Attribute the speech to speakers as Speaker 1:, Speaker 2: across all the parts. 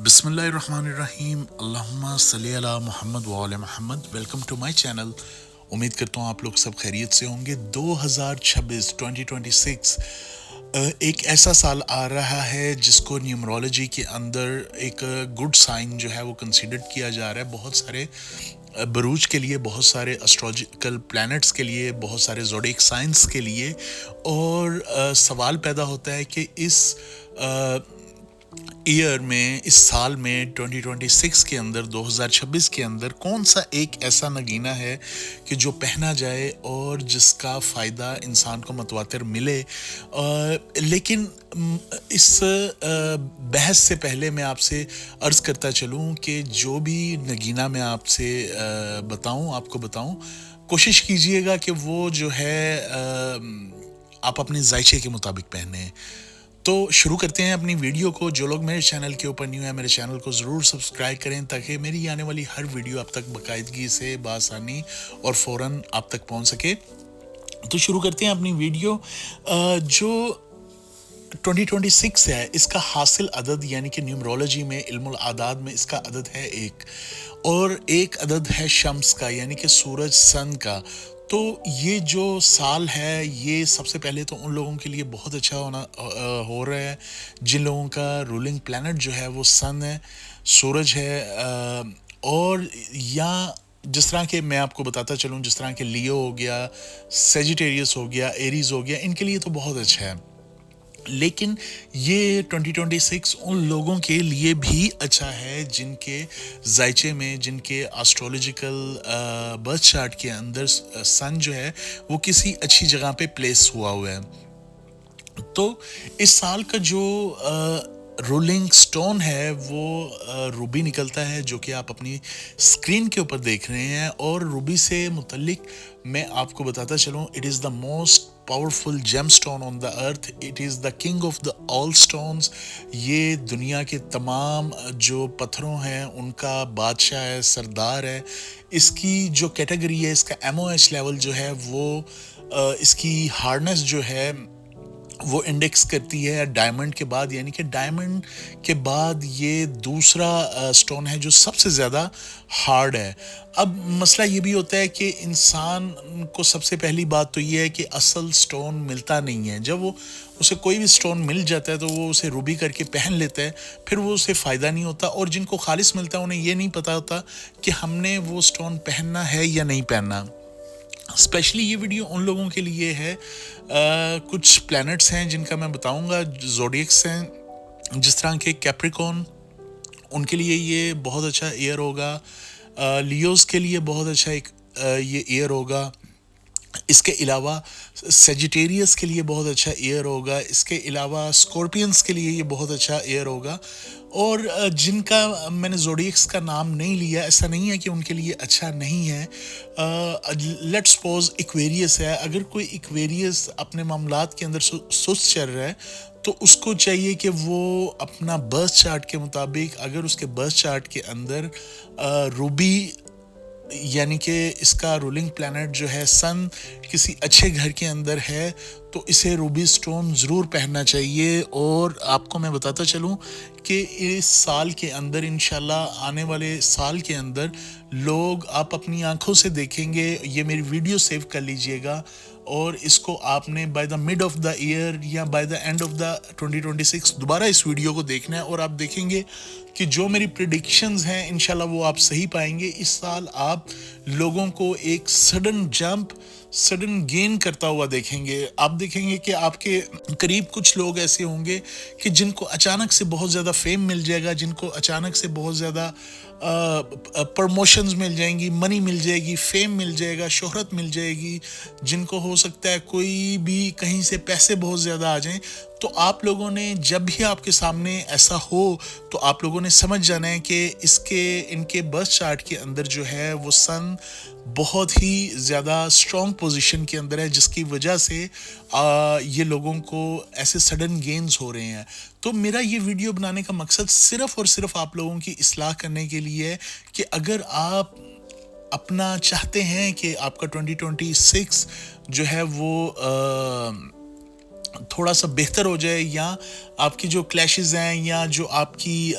Speaker 1: بسم اللہ الرحمن الرحیم، اللہم صلی علی محمد وعلی Muhammad. Welcome to my channel. امید کرتا ہوں آپ لوگ سب خیریت سے ہوں گے۔ 2026 ایک ایسا سال آ رہا ہے جس کو نیومرولوجی کے اندر ایک گڈ سائن جو ہے وہ کنسیڈر کیا جا رہا ہے، بہت سارے بروج کے لیے، بہت سارے اسٹرولوجیکل پلانٹس کے لیے، بہت سارے زوڈیک سائنس کے لیے۔ اور سوال پیدا ہوتا ہے کہ اس ایئر میں، اس سال میں 2026 کے اندر، 2026 کے اندر کون سا ایک ایسا نگینہ ہے کہ جو پہنا جائے اور جس کا فائدہ انسان کو متواتر ملے۔ لیکن اس بحث سے پہلے میں آپ سے عرض کرتا چلوں کہ جو بھی نگینہ میں آپ سے آپ کو بتاؤں، کوشش کیجئے گا کہ وہ جو ہے آپ اپنے ذائچے کے مطابق پہنیں۔ تو شروع کرتے ہیں اپنی ویڈیو کو۔ جو لوگ میرے چینل کے اوپر نیو ہیں، میرے چینل کو ضرور سبسکرائب کریں تاکہ میری آنے والی ہر ویڈیو آپ تک باقاعدگی سے، بآسانی اور فوراً آپ تک پہنچ سکے۔ تو شروع کرتے ہیں اپنی ویڈیو۔ جو 2026 ہے، اس کا حاصل عدد یعنی کہ نیومرولوجی میں، علم الاعداد میں اس کا عدد ہے 1، اور ایک عدد ہے شمس کا یعنی کہ سورج، سن کا۔ تو یہ جو سال ہے، یہ سب سے پہلے تو ان لوگوں کے لیے بہت اچھا ہو رہا ہے جن لوگوں کا رولنگ پلانٹ جو ہے وہ سن ہے، سورج ہے، اور یا جس طرح کہ میں آپ کو بتاتا چلوں، جس طرح کہ لیو ہو گیا، سیجیٹیریس ہو گیا، ایریز ہو گیا، ان کے لیے تو بہت اچھا ہے۔ لیکن یہ 2026 ان لوگوں کے لیے بھی اچھا ہے جن کے ذائچے میں، جن کے آسٹرولوجیکل برتھ چارٹ کے اندر سن جو ہے وہ کسی اچھی جگہ پہ پلیس ہوا ہے۔ تو اس سال کا جو رولنگ سٹون ہے وہ روبی نکلتا ہے، جو کہ آپ اپنی سکرین کے اوپر دیکھ رہے ہیں۔ اور روبی سے متعلق میں آپ کو بتاتا چلوں، it is the most powerful gem stone on the earth, it is the king of the all stones. یہ دنیا کے تمام جو پتھروں ہیں ان کا بادشاہ ہے، سردار ہے۔ اس کی جو کیٹیگری ہے، اس کا ایم او ایچ لیول جو ہے وہ اس کی ہارڈنس جو ہے وہ انڈیکس کرتی ہے ڈائمنڈ کے بعد، یعنی کہ ڈائمنڈ کے بعد یہ دوسرا سٹون ہے جو سب سے زیادہ ہارڈ ہے۔ اب مسئلہ یہ بھی ہوتا ہے کہ انسان کو سب سے پہلی بات تو یہ ہے کہ اصل سٹون ملتا نہیں ہے۔ جب وہ اسے کوئی بھی سٹون مل جاتا ہے تو وہ اسے روبی کر کے پہن لیتا ہے، پھر وہ اسے فائدہ نہیں ہوتا۔ اور جن کو خالص ملتا ہے انہیں یہ نہیں پتا ہوتا کہ ہم نے وہ سٹون پہننا ہے یا نہیں پہننا۔ اسپیشلی یہ ویڈیو ان لوگوں کے لیے ہے، کچھ پلانٹس ہیں جن کا میں بتاؤں گا، زوڈیکس ہیں جس طرح کے کیپریکون، ان کے لیے یہ بہت اچھا ایئر ہوگا۔ لیوز کے لیے بہت اچھا یہ ایئر ہوگا۔ اس کے علاوہ سیجیٹیریس کے لیے بہت اچھا ایئر ہوگا۔ اس کے علاوہ اسکورپینس کے لیے یہ بہت اچھا ایئر ہوگا۔ اور جن کا میں نے زوڈیکس کا نام نہیں لیا، ایسا نہیں ہے کہ ان کے لیے اچھا نہیں ہے۔ لیٹ سپوز ایکویریس ہے، اگر کوئی ایکویریس اپنے معاملات کے اندر سست چل رہا ہے تو اس کو چاہیے کہ وہ اپنا برتھ چارٹ کے مطابق، اگر اس کے برتھ چارٹ کے اندر روبی یعنی کہ اس کا رولنگ پلانٹ جو ہے سن کسی اچھے گھر کے اندر ہے تو اسے روبی سٹون ضرور پہننا چاہیے۔ اور آپ کو میں بتاتا چلوں کہ اس سال کے اندر، انشاءاللہ آنے والے سال کے اندر، لوگ آپ اپنی آنکھوں سے دیکھیں گے۔ یہ میری ویڈیو سیو کر لیجئے گا اور اس کو آپ نے by the mid of the year یا by the end of the 2026 دوبارہ اس ویڈیو کو دیکھنا ہے، اور آپ دیکھیں گے کہ جو میری پریڈکشنز ہیں انشاءاللہ وہ آپ صحیح پائیں گے۔ اس سال آپ لوگوں کو ایک سڈن جمپ، سڈن گین کرتا ہوا دیکھیں گے۔ آپ دیکھیں گے کہ آپ کے قریب کچھ لوگ ایسے ہوں گے کہ جن کو اچانک سے بہت زیادہ فیم مل جائے گا، جن کو اچانک سے بہت زیادہ پروموشنز مل جائیں گی، منی مل جائے گی، فیم مل جائے گا، شہرت مل جائے گی، جن کو ہو سکتا ہے کوئی بھی کہیں سے پیسے بہت زیادہ آ جائیں۔ تو آپ لوگوں نے جب بھی آپ کے سامنے ایسا ہو تو آپ لوگوں نے سمجھ جانا ہے کہ ان کے برتھ چارٹ کے اندر جو ہے وہ سن بہت ہی زیادہ اسٹرانگ پوزیشن کے اندر ہے، جس کی وجہ سے یہ لوگوں کو ایسے سڈن گینز ہو رہے ہیں۔ تو میرا یہ ویڈیو بنانے کا مقصد صرف اور صرف آپ لوگوں کی اصلاح کرنے کے لیے ہے کہ اگر آپ اپنا چاہتے ہیں کہ آپ کا 2026 جو ہے وہ تھوڑا سا بہتر ہو جائے، یا آپ کی جو کلیشز ہیں یا جو آپ کی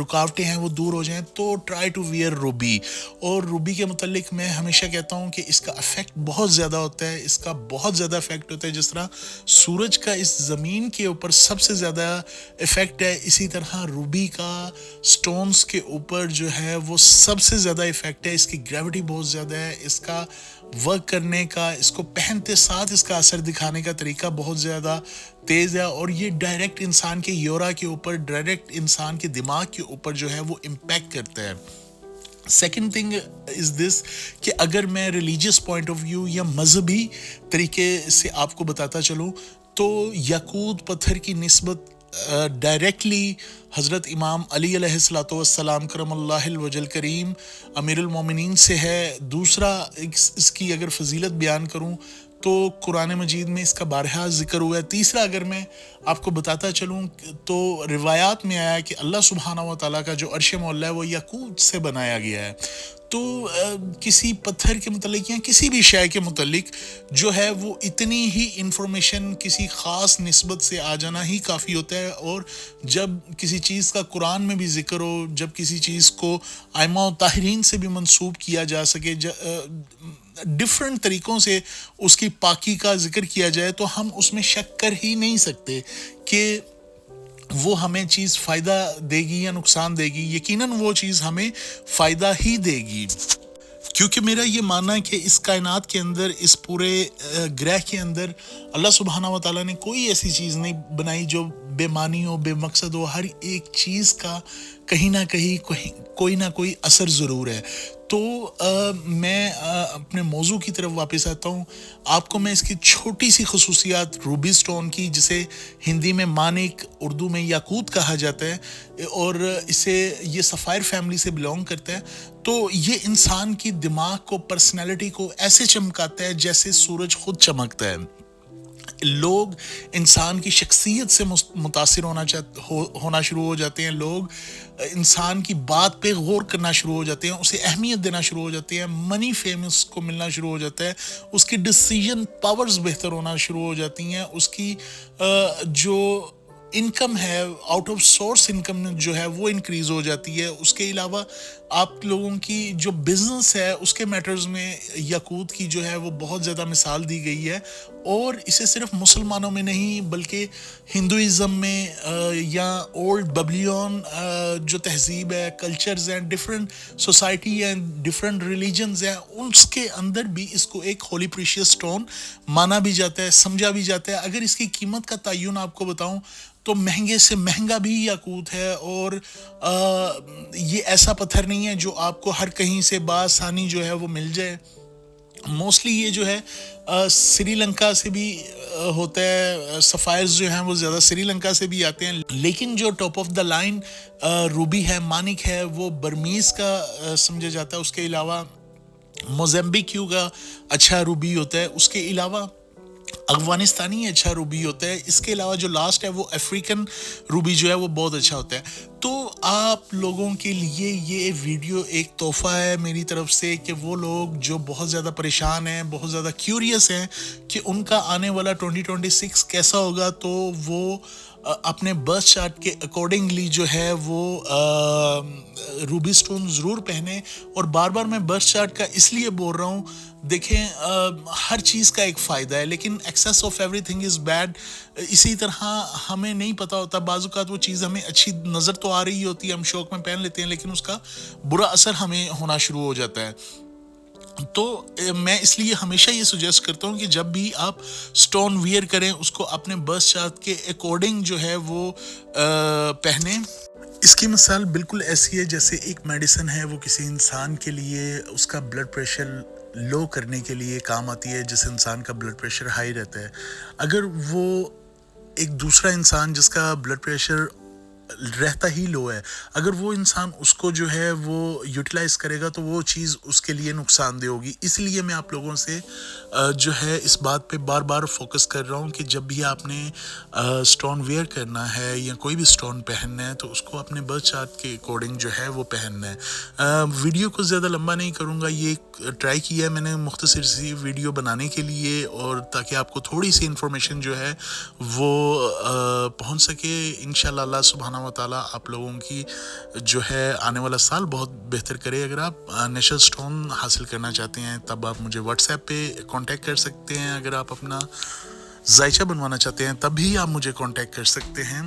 Speaker 1: رکاوٹیں ہیں وہ دور ہو جائیں، تو ٹرائی ٹو ویئر روبی. اور روبی کے متعلق میں ہمیشہ کہتا ہوں کہ اس کا افیکٹ بہت زیادہ ہوتا ہے، اس کا بہت زیادہ افیکٹ ہوتا ہے. جس طرح سورج کا اس زمین کے اوپر سب سے زیادہ افیکٹ ہے، اسی طرح روبی کا سٹونز کے اوپر جو ہے وہ سب سے زیادہ افیکٹ ہے. اس کی گریوٹی بہت زیادہ ہے، اس کا ورک کرنے کا، اس کو پہنتے ساتھ اس کا اثر دکھانے کا طریقہ بہت زیادہ تیز ہے، اور یہ ڈائریکٹ انسان کے یورا کے اوپر، ڈائریکٹ انسان کے دماغ کے اوپر جو ہے وہ امپیکٹ کرتا ہے. سیکنڈ تھنگ از دس کہ اگر میں ریلیجیس پوائنٹ آف ویو یا مذہبی طریقے سے آپ کو بتاتا چلوں، تو یاقوت پتھر کی نسبت ڈائریکٹلی حضرت امام علی علیہ الصلوۃ والسلام کرم اللہ الوجہ الکریم امیر المومنین سے ہے. دوسرا اس کی اگر فضیلت بیان کروں تو قرآن مجید میں اس کا بارہا ذکر ہوا ہے. تیسرا اگر میں آپ کو بتاتا چلوں تو روایات میں آیا کہ اللہ سبحانہ و تعالیٰ کا جو عرش معلیٰ ہے وہ یاقوت سے بنایا گیا ہے. تو کسی پتھر کے متعلق یا کسی بھی شے کے متعلق جو ہے وہ اتنی ہی انفارمیشن کسی خاص نسبت سے آ جانا ہی کافی ہوتا ہے. اور جب کسی چیز کا قرآن میں بھی ذکر ہو، جب کسی چیز کو ائمہ و طاہرین سے بھی منسوب کیا جا سکے، ڈفرنٹ طریقوں سے اس کی پاکی کا ذکر کیا جائے، تو ہم اس میں شک کر ہی نہیں سکتے کہ وہ ہمیں چیز فائدہ دے گی یا نقصان دے گی. یقیناً وہ چیز ہمیں فائدہ ہی دے گی، کیونکہ میرا یہ ماننا ہے کہ اس کائنات کے اندر، اس پورے گرہ کے اندر اللہ سبحانہ و تعالیٰ نے کوئی ایسی چیز نہیں بنائی جو بے معنی ہو، بے مقصد ہو. ہر ایک چیز کا کہیں نہ کوئی نہ کوئی اثر ضرور ہے. تو میں اپنے موضوع کی طرف واپس آتا ہوں. آپ کو میں اس کی چھوٹی سی خصوصیات روبی سٹون کی، جسے ہندی میں مانک، اردو میں یاقوت کہا جاتا ہے، اور اسے یہ سفائر فیملی سے بلونگ کرتا ہے. تو یہ انسان کی دماغ کو، پرسنالٹی کو ایسے چمکاتا ہے جیسے سورج خود چمکتا ہے. لوگ انسان کی شخصیت سے متاثر ہونا شروع ہو جاتے ہیں. لوگ انسان کی بات پہ غور کرنا شروع ہو جاتے ہیں، اسے اہمیت دینا شروع ہو جاتے ہیں. منی فیم اس کو ملنا شروع ہو جاتا ہے، اس کی ڈیسیژن پاورز بہتر ہونا شروع ہو جاتی ہیں. اس کی جو انکم ہے، آؤٹ آف سورس انکم جو ہے وہ انکریز ہو جاتی ہے. اس کے علاوہ آپ لوگوں کی جو بزنس ہے اس کے میٹرز میں یاقوت کی جو ہے وہ بہت زیادہ مثال دی گئی ہے. اور اسے صرف مسلمانوں میں نہیں بلکہ ہندوازم میں یا اولڈ ببلیون جو تہذیب ہے، کلچرز ہیں، ڈفرینٹ سوسائٹی ہیں، ڈفرینٹ ریلیجنز ہیں، اس کے اندر بھی اس کو ایک ہولی پریشیس سٹون مانا بھی جاتا ہے، سمجھا بھی جاتا ہے. اگر اس کی قیمت کا تعین آپ کو بتاؤں تو مہنگے سے مہنگا بھی یاقوت ہے. اور یہ ایسا پتھر نہیں ہے جو آپ کو ہر کہیں سے بآسانی جو ہے وہ مل جائے. موسٹلی یہ جو ہے سری لنکا سے بھی ہوتا ہے، سفائرز جو ہیں وہ زیادہ سری لنکا سے بھی آتے ہیں. لیکن جو top of the line Ruby ہے، مانک ہے، وہ برمیز کا سمجھا جاتا ہے. اس کے علاوہ موزمبیکیو کا اچھا روبی ہوتا ہے. اس کے علاوہ افغانستانی اچھا روبی ہوتا ہے. اس کے علاوہ جو لاسٹ ہے وہ افریقن روبی جو ہے وہ بہت اچھا ہوتا ہے. تو آپ لوگوں کے لیے یہ ویڈیو ایک تحفہ ہے میری طرف سے، کہ وہ لوگ جو بہت زیادہ پریشان ہیں، بہت زیادہ کیوریس ہیں کہ ان کا آنے والا 2026 کیسا ہوگا، تو وہ اپنے برتھ چارٹ کے اکارڈنگلی جو ہے وہ روبی سٹون ضرور پہنے. اور بار بار میں برتھ چارٹ کا اس لیے بول رہا ہوں، دیکھیں ہر چیز کا ایک فائدہ ہے، لیکن access of every thing is bad. اسی طرح ہمیں نہیں پتا ہوتا، بعض اوقات وہ چیز ہمیں اچھی نظر تو آ رہی ہوتی ہے، ہم شوق میں پہن لیتے ہیں، لیکن اس کا برا اثر ہمیں ہونا شروع ہو جاتا ہے. تو میں اس لیے ہمیشہ یہ سجیسٹ کرتا ہوں کہ جب بھی آپ سٹون ویئر کریں اس کو اپنے برتھ چارٹ کے اکارڈنگ جو ہے وہ پہنیں. اس کی مثال بالکل ایسی ہے جیسے ایک میڈیسن ہے، وہ کسی انسان کے لیے اس کا بلڈ پریشر لو کرنے کے لیے کام آتی ہے. جس انسان کا بلڈ پریشر ہائی رہتا ہے، اگر وہ ایک دوسرا انسان جس کا بلڈ پریشر رہتا ہی لو ہے. اگر وہ انسان اس کو جو ہے وہ یوٹیلائز کرے گا تو وہ چیز اس کے لیے نقصان دہ ہوگی. اس لیے میں آپ لوگوں سے جو ہے اس بات پہ بار بار فوکس کر رہا ہوں کہ جب بھی آپ نے اسٹون ویئر کرنا ہے یا کوئی بھی اسٹون پہننا ہے تو اس کو اپنے برتھ چارٹ کے اکارڈنگ جو ہے وہ پہننا ہے. ویڈیو کو زیادہ لمبا نہیں کروں گا. یہ ٹرائی کیا ہے میں نے مختصر سی ویڈیو بنانے کے لیے اور تاکہ آپ کو تھوڑی سی انفارمیشن جو ہے وہ پہنچ سکے. انشاءاللہ اللہ سبحانہ و تعالیٰ آپ لوگوں کی جو ہے آنے والا سال بہت بہتر کرے. اگر آپ نیچرل اسٹون حاصل کرنا چاہتے ہیں تب آپ مجھے واٹس ایپ پہ کانٹیکٹ کر سکتے ہیں. اگر آپ اپنا ذائچہ بنوانا چاہتے ہیں تب بھی آپ مجھے کانٹیکٹ کر سکتے ہیں.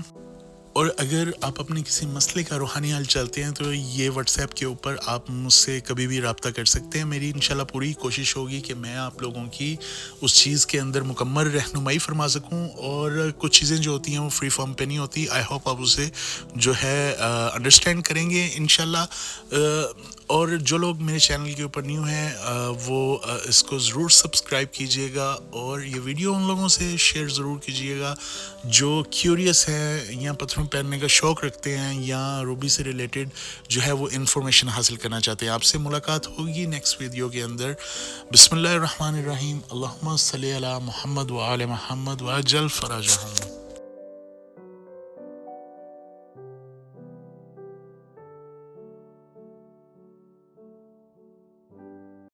Speaker 1: اور اگر آپ اپنے کسی مسئلے کا روحانی حل چاہتے ہیں تو یہ واٹس ایپ کے اوپر آپ مجھ سے کبھی بھی رابطہ کر سکتے ہیں. میری انشاءاللہ پوری کوشش ہوگی کہ میں آپ لوگوں کی اس چیز کے اندر مکمل رہنمائی فرما سکوں. اور کچھ چیزیں جو ہوتی ہیں وہ فری فارم پہ نہیں ہوتی. آئی ہوپ آپ اسے جو ہے انڈرسٹینڈ کریں گے انشاءاللہ. اور جو لوگ میرے چینل کے اوپر نیو ہیں وہ اس کو ضرور سبسکرائب کیجئے گا اور یہ ویڈیو ان لوگوں سے شیئر ضرور کیجئے گا جو کیوریس ہیں یا پتھروں پہننے کا شوق رکھتے ہیں یا روبی سے ریلیٹڈ جو ہے وہ انفارمیشن حاصل کرنا چاہتے ہیں. آپ سے ملاقات ہوگی نیکسٹ ویڈیو کے اندر. بسم اللہ الرحمن الرحیم. اللہم صلی علی محمد وآل محمد وعجل فرجہم.